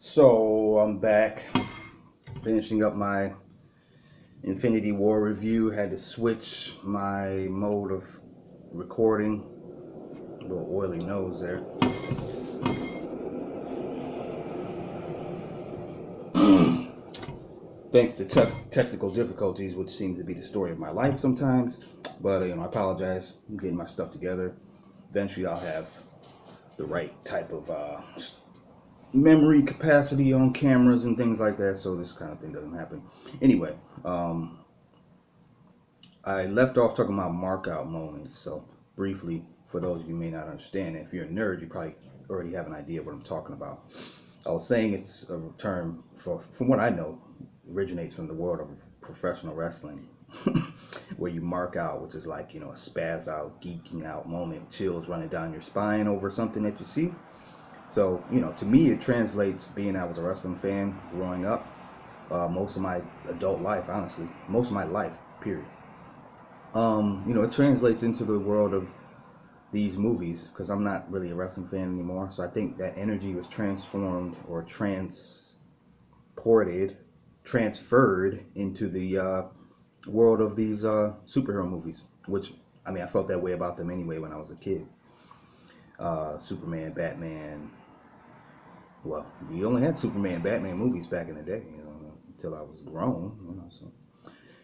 So I'm back, finishing up my Infinity War review. Had to switch my mode of recording. A little oily nose there. Thanks to technical difficulties, which seems to be the story of my life sometimes. But I apologize. I'm getting my stuff together. Eventually, I'll have the right type of memory capacity on cameras and things like that, so this kind of thing doesn't happen. Anyway, I left off talking about mark out moments. So briefly, for those of you who may not understand, if you're a nerd, you probably already have an idea of what I'm talking about. I was saying it's a term from what I know, originates from the world of professional wrestling, where you mark out, which is like, a spaz out, geeking out moment, chills running down your spine over something that you see. So, to me, it translates, being I was a wrestling fan growing up, most of my adult life, honestly, most of my life, period. It translates into the world of these movies because I'm not really a wrestling fan anymore. So I think that energy was transformed or transferred into the world of these superhero movies, which, I felt that way about them anyway when I was a kid. Superman, Batman. Well, we only had Superman, Batman movies back in the day, until I was grown, so.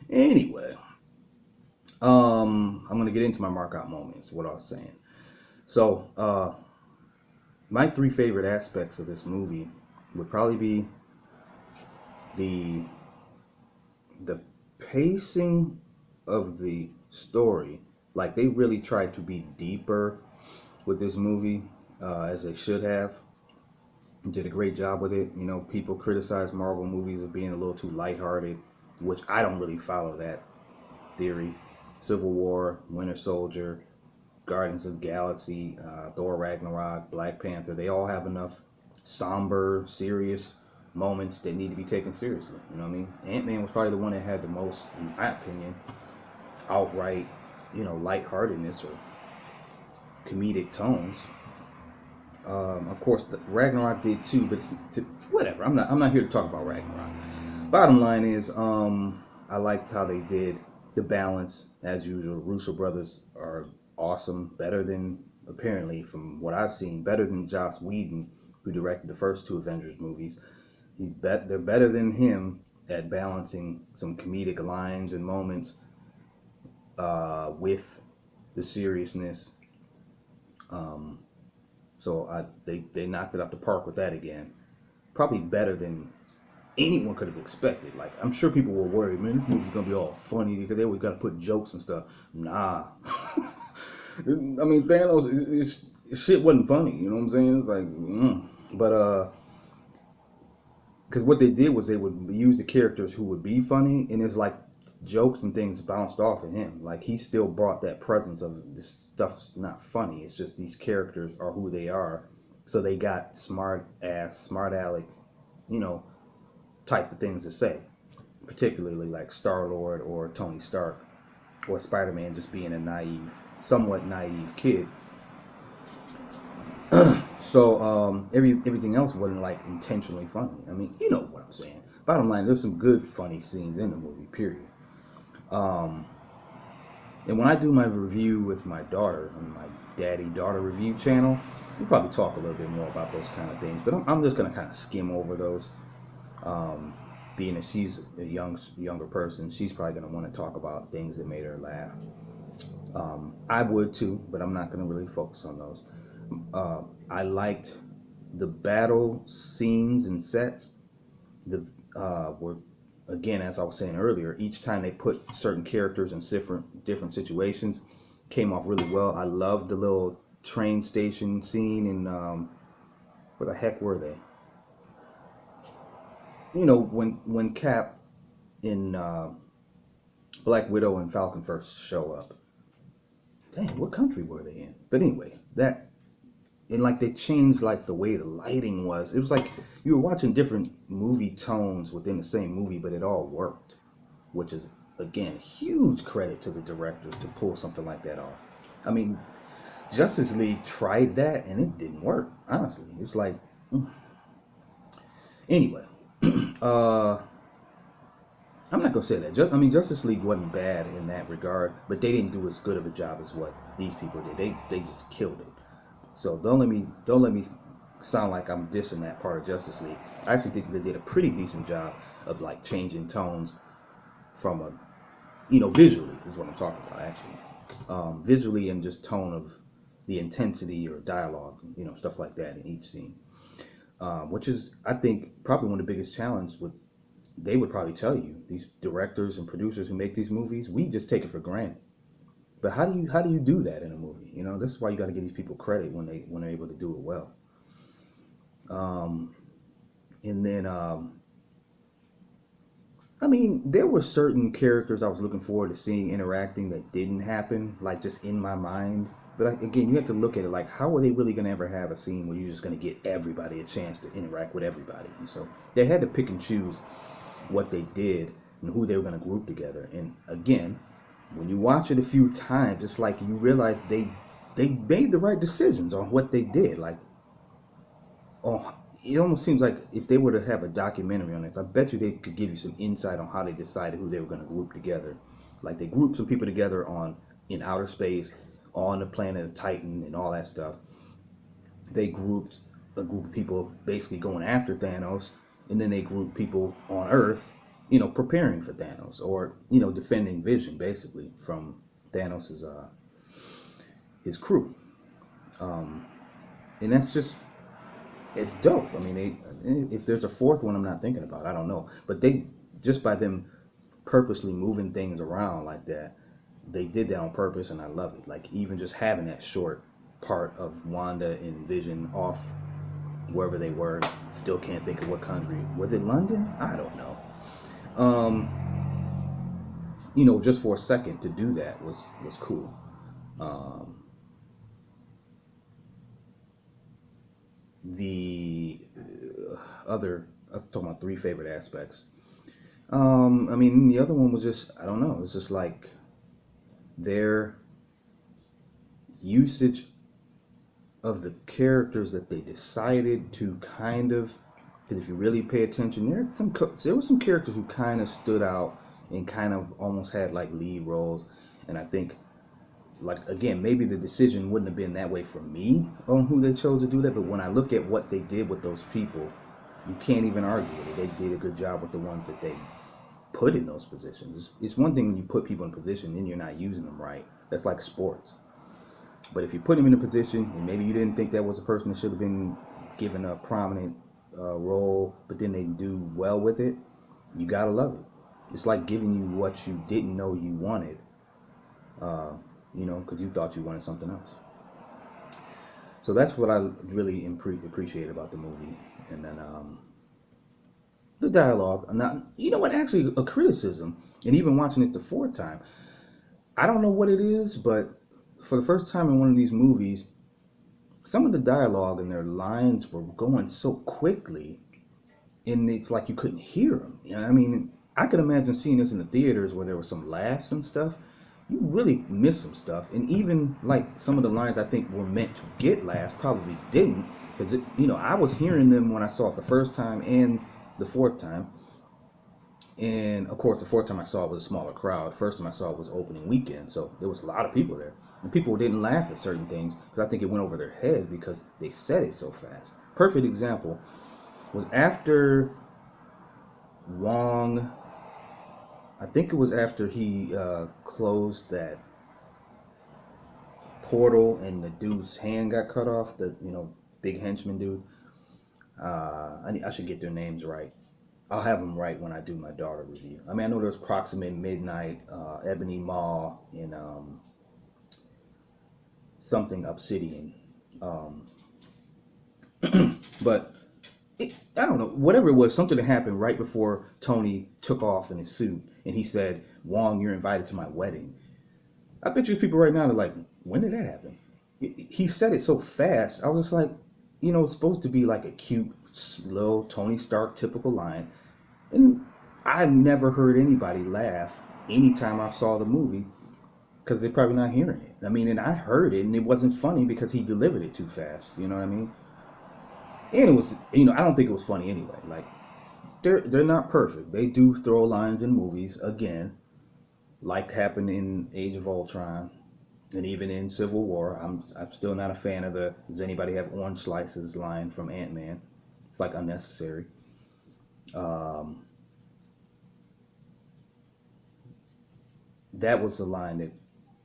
Anyway, I'm going to get into my mark out moments, what I was saying. So, my three favorite aspects of this movie would probably be the the pacing of the story. Like, they really tried to be deeper with this movie, as they should have. Did a great job with it. People criticize Marvel movies of being a little too lighthearted, which I don't really follow that theory. Civil War, Winter Soldier, Guardians of the Galaxy, Thor Ragnarok, Black Panther, they all have enough somber, serious moments that need to be taken seriously. You know what I mean? Ant-Man was probably the one that had the most, in my opinion, outright, lightheartedness or comedic tones. Of course, Ragnarok did too, but whatever. I'm not here to talk about Ragnarok. Bottom line is, I liked how they did the balance as usual. Russo brothers are awesome, better than, apparently from what I've seen, better than Joss Whedon, who directed the first two Avengers movies. They're better than him at balancing some comedic lines and moments with the seriousness. So they knocked it out the park with that again. Probably better than anyone could have expected. Like, I'm sure people were worried, man, this movie's gonna be all funny because they always gotta put jokes and stuff. Nah. Thanos, shit wasn't funny, you know what I'm saying? It's like, but because what they did was they would use the characters who would be funny, and it's like jokes and things bounced off of him. Like, he still brought that presence of this stuff's not funny. It's just these characters are who they are. So they got smart aleck, type of things to say, particularly like Star-Lord or Tony Stark or Spider-Man just being a somewhat naive kid. So everything else wasn't like intentionally funny. You know what I'm saying. Bottom line, there's some good funny scenes in the movie, period. And when I do my review with my daughter on my daddy-daughter review channel, we'll probably talk a little bit more about those kind of things. But I'm just going to kind of skim over those. Being that she's a younger person, she's probably going to want to talk about things that made her laugh. I would too, but I'm not going to really focus on those. I liked the battle scenes and sets. Were, again, as I was saying earlier, each time they put certain characters in different situations, came off really well. I loved the little train station scene in where the heck were they? When Cap in Black Widow and Falcon first show up. Dang, what country were they in? But anyway, and like they changed like the way the lighting was. It was like you were watching different movie tones within the same movie, but it all worked, which is, again, huge credit to the directors to pull something like that off. Justice League tried that and it didn't work. Honestly, it's like Anyway, uh, I'm not gonna say that. I mean, Justice League wasn't bad in that regard, but they didn't do as good of a job as what these people did. They just killed it. So don't let me sound like I'm dissing that part of Justice League. I actually think they did a pretty decent job of like changing tones from a visually is what I'm talking about actually. Visually and just tone of the intensity or dialogue, stuff like that in each scene. Which is, I think, probably one of the biggest challenges with they would probably tell you these directors and producers who make these movies, we just take it for granted. But how do you do that in a movie? That's why you got to give these people credit when they're able to do it well. Um, and then I mean, there were certain characters I was looking forward to seeing interacting that didn't happen, like just in my mind. But again, you have to look at it like, how are they really going to ever have a scene where you're just going to get everybody a chance to interact with everybody? And so they had to pick and choose what they did and who they were going to group together. And again, when you watch it a few times, it's like you realize they made the right decisions on what they did. Like, oh, it almost seems like if they were to have a documentary on this, I bet you they could give you some insight on how they decided who they were going to group together. Like they grouped some people together in outer space, on the planet of Titan, and all that stuff. They grouped a group of people basically going after Thanos, and then they grouped people on Earth, preparing for Thanos or defending Vision basically from Thanos's his crew. Um, and that's just it's dope. I mean, if there's a fourth one, I'm not thinking about. I don't know, but they just by them purposely moving things around like that, they did that on purpose, and I love it. Like even just having that short part of Wanda and Vision off wherever they were. Still can't think of what country. Was it London? I don't know. Um, just for a second to do that was cool. Um, the other, I'm talking about three favorite aspects. I mean, the other one was just, I don't know, it's just like their usage of the characters that they decided to kind of, because if you really pay attention, there were some characters who kind of stood out and kind of almost had like lead roles, and I think, like again, maybe the decision wouldn't have been that way for me on who they chose to do that, but when I look at what they did with those people, you can't even argue with it. They did a good job with the ones that they put in those positions. It's one thing when you put people in position and you're not using them right. That's like sports. But if you put them in a position and maybe you didn't think that was a person that should have been given a prominent role, but then they do well with it, you gotta love it. It's like giving you what you didn't know you wanted, because you thought you wanted something else. So that's what I really appreciate about the movie. And then the dialogue. Now, you know what? Actually, a criticism, and even watching this the fourth time, I don't know what it is, but for the first time in one of these movies, some of the dialogue and their lines were going so quickly, and it's like you couldn't hear them. I mean, I could imagine seeing this in the theaters where there were some laughs and stuff. You really miss some stuff, and even like some of the lines I think were meant to get laughs probably didn't, because I was hearing them when I saw it the first time and the fourth time. And of course, the fourth time I saw it was a smaller crowd. First time I saw it was opening weekend, so there was a lot of people there. And people didn't laugh at certain things because I think it went over their head because they said it so fast. Perfect example was after Wong, I think it was after he closed that portal and the dude's hand got cut off, the big henchman dude. I should get their names right. I'll have them right when I do my daughter review. I mean, I know there's Proximate Midnight, Ebony Maw, and something Obsidian. Um, but I don't know, whatever it was, something that happened right before Tony took off in his suit, and he said, "Wong, you're invited to my wedding." I bet there's people right now that are like, when did that happen? He said it so fast. I was just like, it's supposed to be like a cute, little Tony Stark typical line. And I never heard anybody laugh anytime I saw the movie because they're probably not hearing it. I mean, and I heard it and it wasn't funny because he delivered it too fast. You know what I mean? And it was, I don't think it was funny anyway. Like, they're not perfect. They do throw lines in movies again, like happened in Age of Ultron, and even in Civil War. I'm still not a fan of the "Does anybody have orange slices?" line from Ant-Man. It's like unnecessary. Um, that was the line that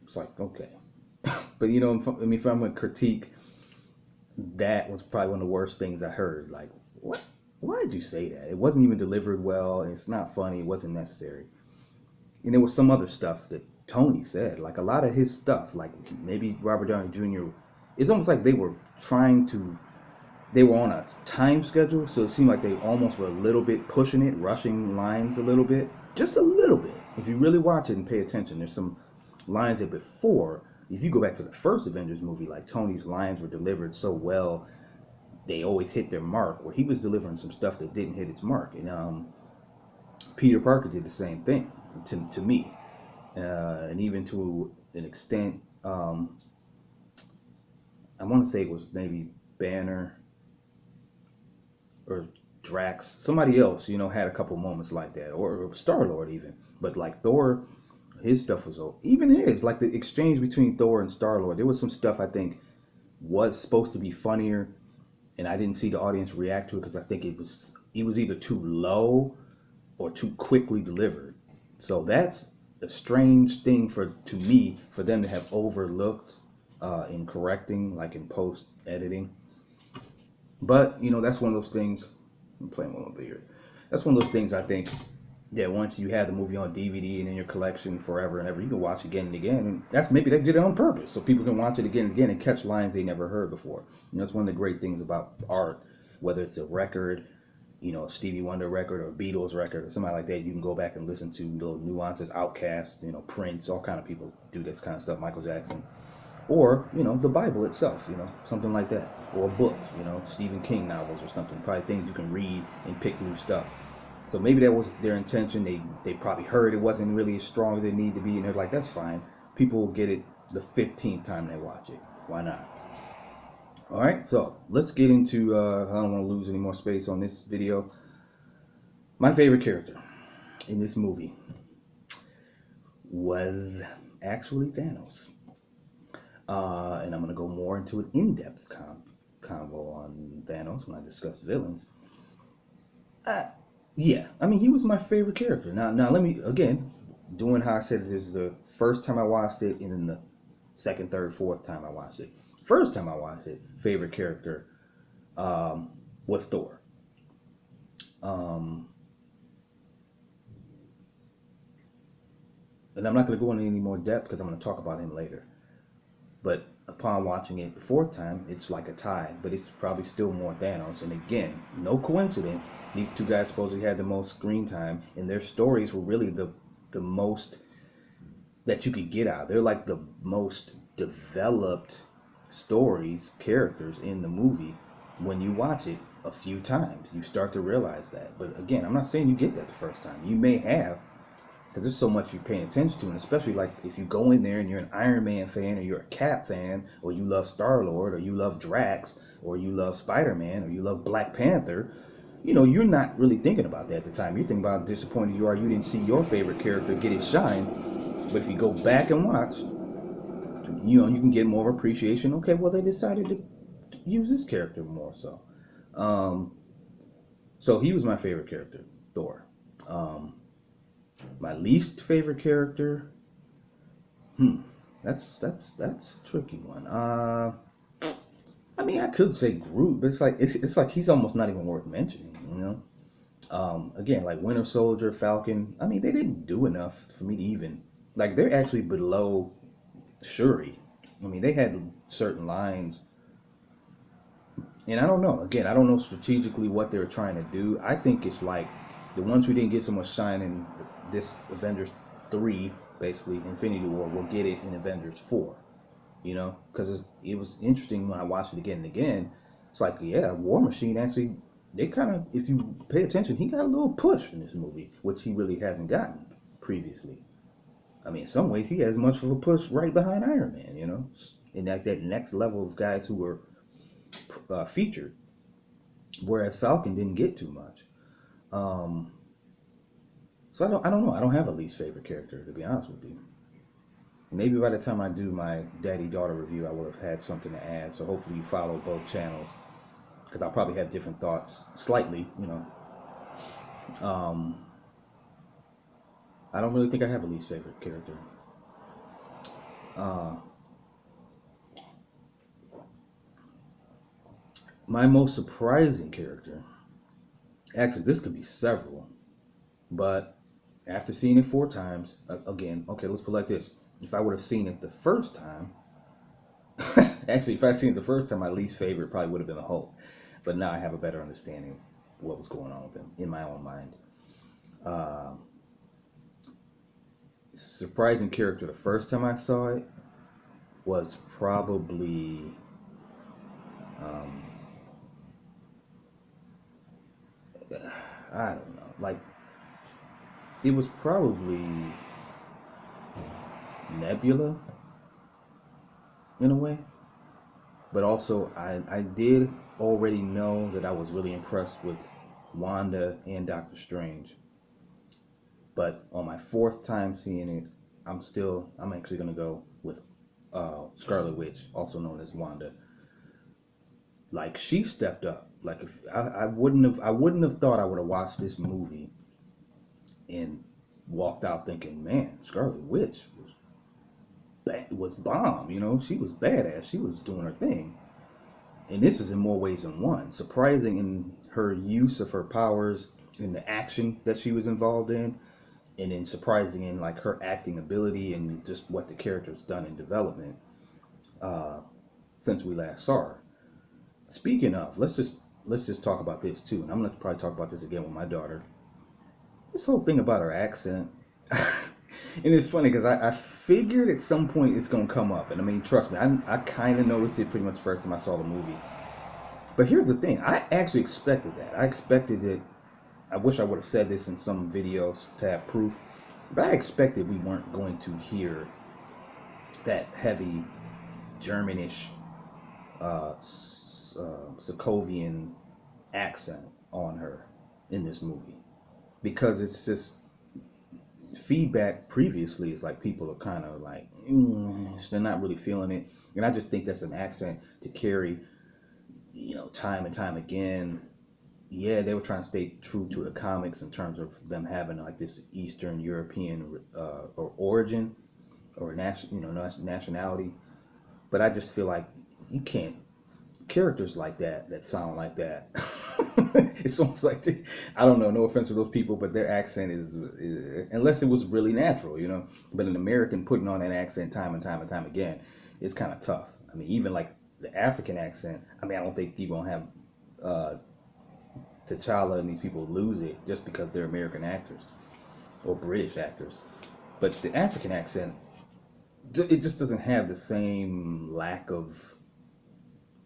it's like okay, but if I'm gonna critique, that was probably one of the worst things I heard. Like, what? Why did you say that? It wasn't even delivered well. It's not funny. It wasn't necessary. And there was some other stuff that Tony said. Like a lot of his stuff, like maybe Robert Downey Jr. It's almost like they were trying to. They were on a time schedule, so it seemed like they almost were a little bit pushing it, rushing lines a little bit, just a little bit. If you really watch it and pay attention, there's some lines that before. If you go back to the first Avengers movie, like Tony's lines were delivered so well, they always hit their mark. Where he was delivering some stuff that didn't hit its mark, and Peter Parker did the same thing to me, and even to an extent, I want to say it was maybe Banner or Drax, somebody else, had a couple moments like that, or Star Lord even. But like Thor, his stuff was even his like the exchange between Thor and Star Lord. There was some stuff I think was supposed to be funnier, and I didn't see the audience react to it because I think it was either too low or too quickly delivered. So that's a strange thing to me for them to have overlooked in correcting, like in post editing. But that's one of those things. I'm playing one of beer. That's one of those things I think that once you have the movie on DVD and in your collection forever and ever, you can watch again and again. And that's maybe they did it on purpose, so people can watch it again and again and catch lines they never heard before. That's one of the great things about art, whether it's a record, a Stevie Wonder record or a Beatles record or somebody like that. You can go back and listen to little nuances. Outkast, Prince, all kind of people do this kind of stuff. Michael Jackson. Or, the Bible itself, something like that. Or a book, Stephen King novels or something. Probably things you can read and pick new stuff. So maybe that was their intention. They probably heard it wasn't really as strong as it needed to be, and they're like, that's fine. People will get it the 15th time they watch it. Why not? All right, so let's get into, I don't want to lose any more space on this video. My favorite character in this movie was actually Thanos. And I'm going to go more into an in-depth convo on Thanos when I discuss villains. Yeah, he was my favorite character. Now let me, again, doing how I said it, this is the first time I watched it, and then the second, third, fourth time I watched it. First time I watched it, favorite character was Thor. And I'm not going to go into any more depth because I'm going to talk about him later. But upon watching it the fourth time, it's like a tie, but it's probably still more Thanos. And again, no coincidence, these two guys supposedly had the most screen time, and their stories were really the most that you could get out. They're like the most developed characters in the movie. When you watch it a few times, you start to realize that. But again, I'm not saying you get that the first time. You may have, because there's so much you're paying attention to, and especially like if you go in there and you're an Iron Man fan, or you're a Cap fan, or you love Star-Lord, or you love Drax, or you love Spider-Man, or you love Black Panther, you're not really thinking about that at the time. You're thinking about how disappointed you are you didn't see your favorite character get his shine. But if you go back and watch, you can get more appreciation. Okay, well, they decided to use this character more so. So he was my favorite character, Thor. My least favorite character, that's a tricky one. I could say Groot, but it's like he's almost not even worth mentioning, Again, like Winter Soldier, Falcon, they didn't do enough for me to even, like, they're actually below Shuri. They had certain lines, and I don't know. Again, I don't know strategically what they were trying to do. I think it's like the ones who didn't get so much shine in this Avengers 3, basically Infinity War, will get it in Avengers 4. Because it was interesting when I watched it again and again. It's like, yeah, War Machine actually, they kind of, if you pay attention, he got a little push in this movie, which he really hasn't gotten previously. In some ways, he has much of a push right behind Iron Man, in that next level of guys who were featured, whereas Falcon didn't get too much. Um, so I don't know. I don't have a least favorite character, to be honest with you. Maybe by the time I do my daddy daughter review, I will have had something to add. So hopefully you follow both channels because I'll probably have different thoughts, slightly. Um, I don't really think I have a least favorite character. Uh, my most surprising character, actually, this could be several, but after seeing it 4 times, again, okay, let's put it like this. If I would have seen it the first time, actually, if I'd seen it the first time, my least favorite probably would have been the Hulk. But now I have a better understanding of what was going on with him in my own mind. Uh, Surprising character the first time I saw it was probably um, I don't know, like it was probably Nebula in a way, but also I did already know that I was really impressed with Wanda and Doctor Strange. But on my fourth time seeing it, I'm actually gonna go with Scarlet Witch, also known as Wanda. Like she stepped up. Like if I wouldn't have thought I would have watched this movie and walked out thinking, man, Scarlet Witch was bomb. She was badass. She was doing her thing. And this is in more ways than one. Surprising in her use of her powers, in the action that she was involved in, and then surprising in like her acting ability and just what the character's done in development uh, since we last saw her. Speaking of, let's just talk about this too, and I'm gonna probably talk about this again with my daughter. This whole thing about her accent, and it's funny because I figured at some point it's gonna come up, and I mean, trust me, I kind of noticed it pretty much the first time I saw the movie. But here's the thing, I actually expected that. I expected it. I wish I would have said this in some videos to have proof, but I expected we weren't going to hear that heavy Germanish, Sokovian accent on her in this movie, because it's just feedback previously is like people are kind of like they're not really feeling it, and I just think that's an accent to carry, time and time again. Yeah, they were trying to stay true to the comics in terms of them having like this Eastern European or origin or nationality, but I just feel like you can't characters like that sound like that. It's almost like I don't know. No offense to those people, but their accent is unless it was really natural. But an American putting on that accent time and time and time again is kind of tough. I mean, even like the African accent. I mean, I don't think people have uh, T'Challa and these people lose it just because they're American actors or British actors. But the African accent, it just doesn't have the same lack of.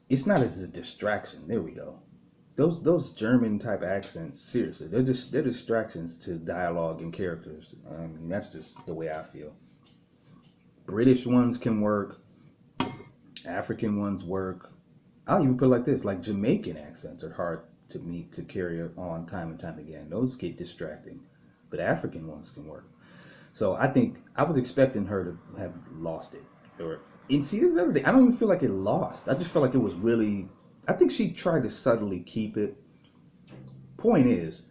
It's not as a distraction. There we go. Those German type accents, seriously, they're distractions to dialogue and characters. I mean, that's just the way I feel. British ones can work. African ones work. I'll even put it like this: like Jamaican accents are hard to me to carry on time and time again. Those get distracting, but African ones can work. So I think I was expecting her to have lost it, and see, this is everything. I don't even feel like it lost. I just felt like it was really. I think she tried to subtly keep it. Point is,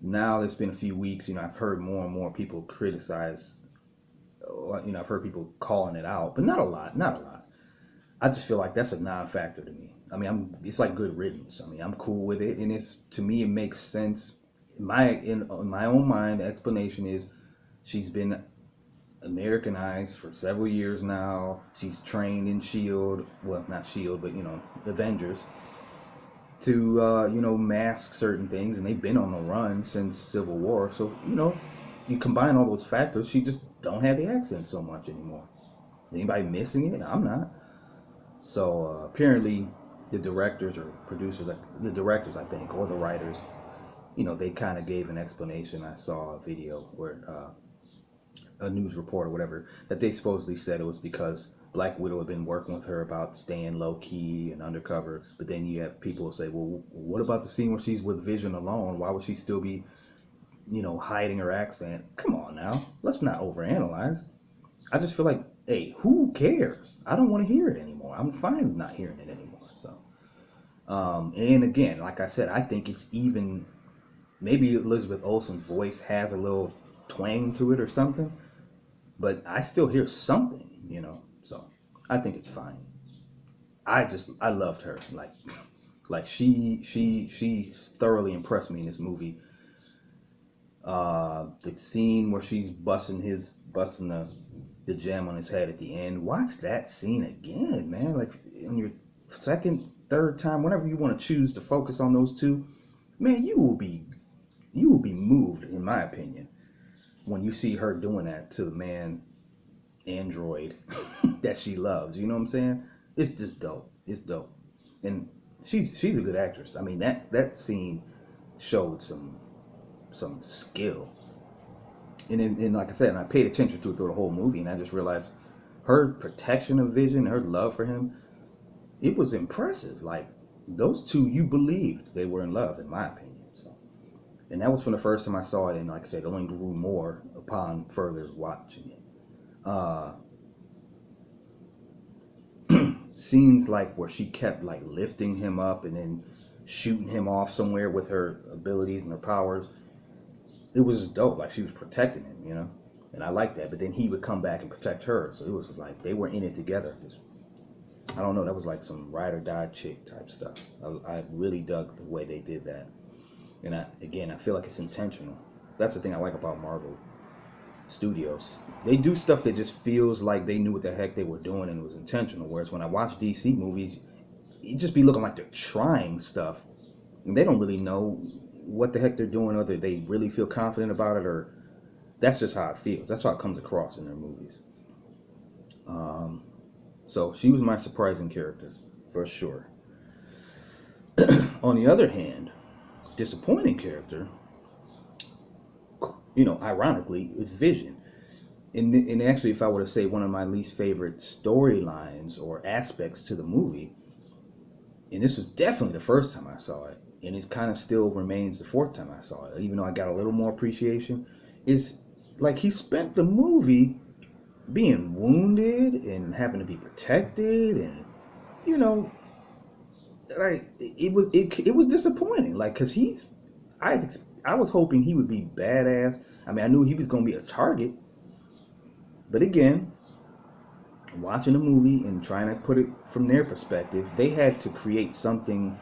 now it's been a few weeks. I've heard more and more people criticize. I've heard people calling it out, but not a lot. Not a lot. I just feel like that's a non-factor to me. I mean, it's like good riddance. I mean, I'm cool with it, and it's to me it makes sense. In my own mind, the explanation is she's been Americanized for several years now. She's trained in Shield, well, not Shield, but Avengers, to mask certain things, and they've been on the run since Civil War. So you combine all those factors, she just don't have the accent so much anymore. Anybody missing it? I'm not. So apparently, the directors or producers, like the directors, I think, or the writers, they kind of gave an explanation. I saw a video where a news report or whatever, that they supposedly said it was because Black Widow had been working with her about staying low key and undercover. But then you have people who say, well, what about the scene where she's with Vision alone? Why would she still be, hiding her accent? Come on now, let's not overanalyze. I just feel like, hey, who cares? I don't want to hear it anymore. I'm fine not hearing it anymore. So, and again, like I said, I think it's even, maybe Elizabeth Olsen's voice has a little twang to it or something, but I still hear something. So I think it's fine. I loved her. Like she thoroughly impressed me in this movie. The scene where she's busting the gem on his head at the end. Watch that scene again, man. Like on your second, third time, whenever you want to choose to focus on those two, man, you will be moved, in my opinion, when you see her doing that to the man android that she loves. You know what I'm saying? It's just dope. It's dope, and she's a good actress. I mean, that scene showed some skill, and like I said, and I paid attention to it through the whole movie, and I just realized her protection of Vision, her love for him, it was impressive. Like those two, you believed they were in love, in my opinion. So, and that was from the first time I saw it, and like I said, it only grew more upon further watching it. Uh, Scenes like where she kept like lifting him up and then shooting him off somewhere with her abilities and her powers, it was just dope. Like she was protecting him. And I liked that. But then he would come back and protect her, so it was like they were in it together. Just, I don't know, that was like some ride or die chick type stuff. I really dug the way they did that, and I feel like it's intentional. That's the thing I like about Marvel Studios. They do stuff that just feels like they knew what the heck they were doing and it was intentional. Whereas when I watch DC movies, it just be looking like they're trying stuff and they don't really know what the heck they're doing, whether they really feel confident about it, or that's just how it feels. That's how it comes across in their movies. So she was my surprising character for sure. On the other hand, disappointing character, ironically, is Vision. And actually, if I were to say one of my least favorite storylines or aspects to the movie, and this was definitely the first time I saw it, and it kind of still remains the fourth time I saw it, even though I got a little more appreciation, is like he spent the movie being wounded and having to be protected, and you know, like it was disappointing, like because I was hoping he would be badass. I mean, I knew he was gonna be a target, but again, watching the movie and trying to put it from their perspective, they had to create something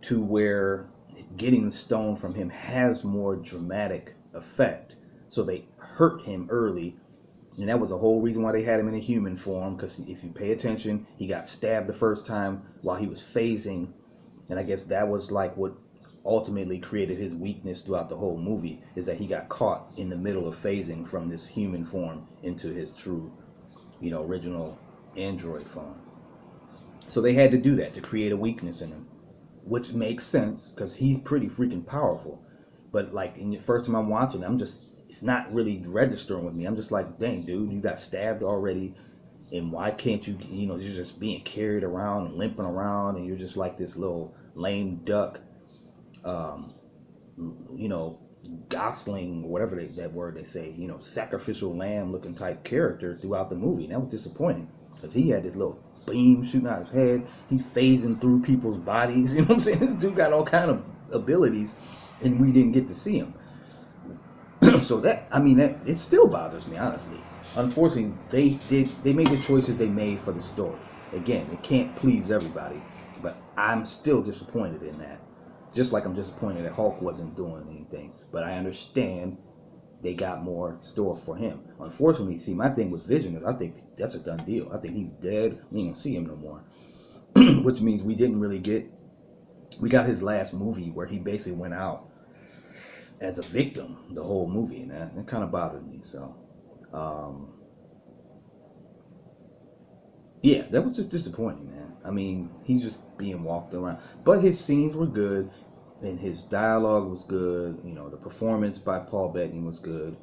to where getting the stone from him has more dramatic effect. So they hurt him early, and that was the whole reason why they had him in a human form, because if you pay attention, he got stabbed the first time while he was phasing, and I guess that was like what ultimately created his weakness throughout the whole movie, is that he got caught in the middle of phasing from this human form into his true, original android form. So they had to do that to create a weakness in him, which makes sense because he's pretty freaking powerful. But like in the first time I'm watching, it's not really registering with me. I'm just like, dang, dude, you got stabbed already, and why can't you? You're just being carried around and limping around, and you're just like this little lame duck, um, you know, gosling, whatever that word they say, sacrificial lamb looking type character throughout the movie. And that was disappointing because he had this little beam shooting out his head. He's phasing through people's bodies. You know what I'm saying? This dude got all kind of abilities, and we didn't get to see him. So that it still bothers me, honestly. Unfortunately, they made the choices they made for the story. Again, it can't please everybody, but I'm still disappointed in that. Just like I'm disappointed that Hulk wasn't doing anything, but I understand they got more store for him. Unfortunately, see, my thing with Vision is I think that's a done deal. I think he's dead. We ain't gonna see him no more. Which means we got his last movie where he basically went out as a victim the whole movie, and that kind of bothered me. So, yeah, that was just disappointing, man. I mean, he's just being walked around, but his scenes were good, and his dialogue was good. The performance by Paul Bettany was good,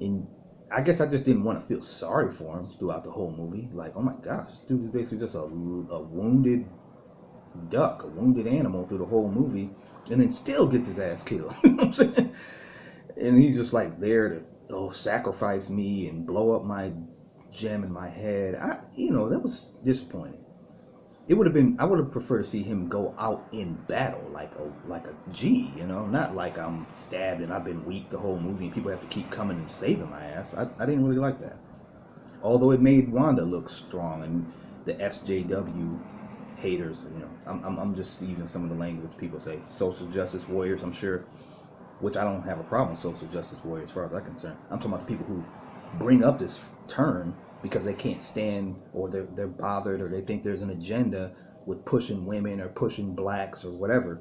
and I guess I just didn't want to feel sorry for him throughout the whole movie. Like, oh my gosh, this dude is basically just a wounded duck, a wounded animal through the whole movie, and then still gets his ass killed. You know what I'm saying? And he's just like there to sacrifice me and blow up my gem in my head. That was disappointing. It would have been. I would have preferred to see him go out in battle like a G, not like I'm stabbed and I've been weak the whole movie and people have to keep coming and saving my ass. I didn't really like that. Although it made Wanda look strong and the SJW haters, I'm just using some of the language people say, social justice warriors. I'm sure, which I don't have a problem with social justice warriors as far as I'm concerned. I'm talking about the people who bring up this term because they can't stand, or they're bothered, or they think there's an agenda with pushing women or pushing blacks or whatever.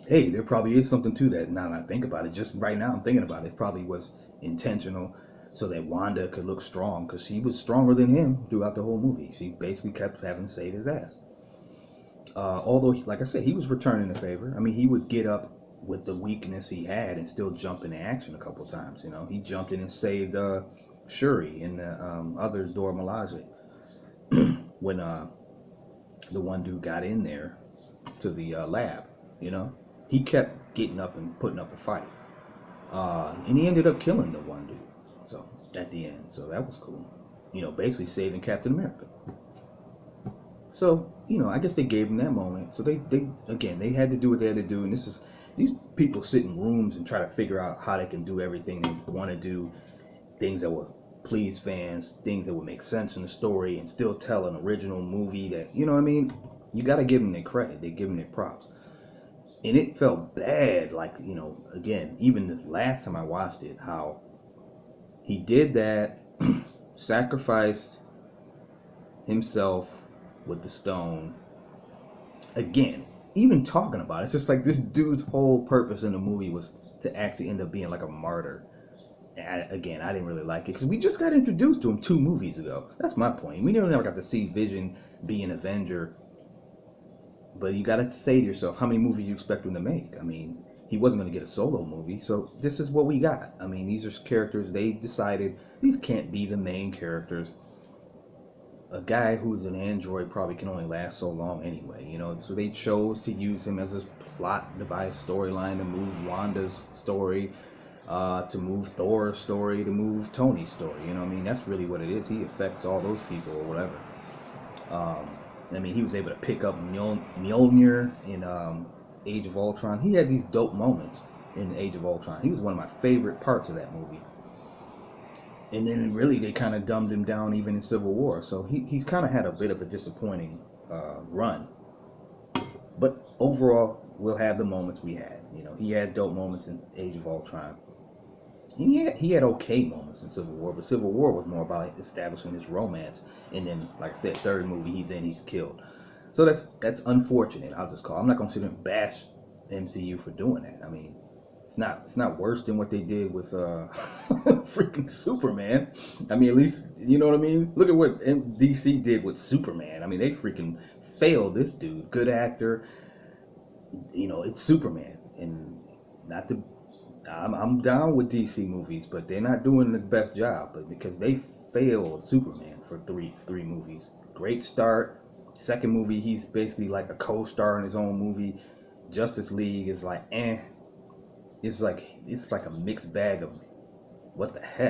Hey, there probably is something to that. Now that I think about it, just right now I'm thinking about it, it probably was intentional so that Wanda could look strong, because she was stronger than him throughout the whole movie. She basically kept having to save his ass. Although, like I said, he was returning the favor. I mean, he would get up with the weakness he had and still jump into action a couple times. He jumped in and saved Shuri and the other Dora Milaje when the one dude got in there to the lab. He kept getting up and putting up a fight, and he ended up killing the one dude. So at the end, so that was cool. Basically saving Captain America. So, I guess they gave him that moment. So they had to do what they had to do. And these people sit in rooms and try to figure out how they can do everything they want to do, things that will please fans, things that would make sense in the story, and still tell an original movie that, you know what I mean? You got to give them their credit. They give them their props. And it felt bad, like, again, even this last time I watched it, how he did that, sacrificed himself with the stone. Again, even talking about it, it's just like this dude's whole purpose in the movie was to actually end up being like a martyr. And I didn't really like it because we just got introduced to him 2 movies ago. That's my point. We never got to see Vision be an Avenger. But you got to say to yourself, how many movies you expect him to make? I mean, he wasn't going to get a solo movie, so this is what we got. I mean, these are characters they decided these can't be the main characters. A guy who's an android probably can only last so long anyway, so they chose to use him as a plot device, storyline to move Wanda's story, to move Thor's story, to move Tony's story. That's really what it is. He affects all those people or whatever. He was able to pick up Mjolnir in Age of Ultron. He had these dope moments in Age of Ultron. He was one of my favorite parts of that movie. And then really they kind of dumbed him down even in Civil War. So he's kind of had a bit of a disappointing run. But overall, we'll have the moments we had. He had dope moments in Age of Ultron. He had okay moments in Civil War, but Civil War was more about establishing his romance. And then, like I said, third movie he's killed. So that's unfortunate. I'll just call. I'm not going to sit and bash MCU for doing that. I mean, it's not worse than what they did with freaking Superman. I mean, at least you know what I mean. Look at what DC did with Superman. I mean, they freaking failed this dude. Good actor. It's Superman, and not to. I'm down with DC movies, but they're not doing the best job. But because they failed Superman for three movies. Great start. Second movie, he's basically like a co-star in his own movie. Justice League is like, eh. It's like a mixed bag of what the heck.